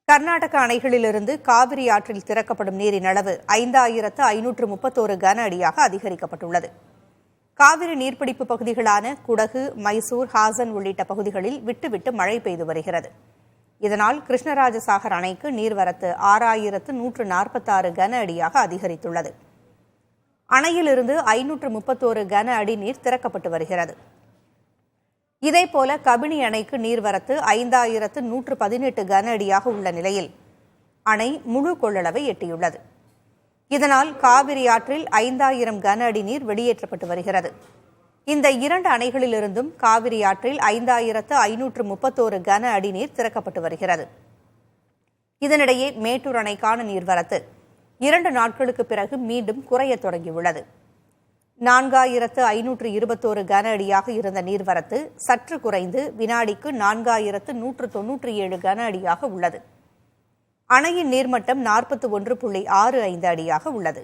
கர்நாடக அணைகளிலிருந்து காவிரி ஆற்றில் திறக்கப்படும் நீரின் அளவு 5531 கன அடியாக அதிகரிக்கப்பட்டுள்ளது. காவிரி நீர்பிடிப்பு பகுதிகளான குடகு, மைசூர், ஹாசன் உள்ளிட்ட பகுதிகளில் விட்டுவிட்டு மழை பெய்து வருகிறது. இதனால் கிருஷ்ணராஜசாகர் அணைக்கு நீர்வரத்து 6146 கன அடியாக அதிகரித்துள்ளது. அணையிலிருந்து 531 கன அடி நீர் திறக்கப்பட்டு வருகிறது. இதேபோல கபினி அணைக்கு நீர்வரத்து 5118 கன அடியாக உள்ள நிலையில் அணை முழு கொள்ளளவை எட்டியுள்ளது. இதனால் காவிரி ஆற்றில் 5000 கன அடி நீர் வெளியேற்றப்பட்டு வருகிறது. இந்த இரண்டு அணைகளிலிருந்தும் காவிரி ஆற்றில் 5531 கன அடி நீர் திறக்கப்பட்டு வருகிறது. இதனிடையே மேட்டூர் அணைக்கான நீர்வரத்து 2 நாட்களுக்கு பிறகு மீண்டும் குறையத் தொடங்கியுள்ளது. 4521 கன அடியாக இருந்த நீர்வரத்து சற்று குறைந்து வினாடிக்கு 4197 கன அடியாக உள்ளது. அணையின் நீர்மட்டம் 41.65 அடியாக உள்ளது.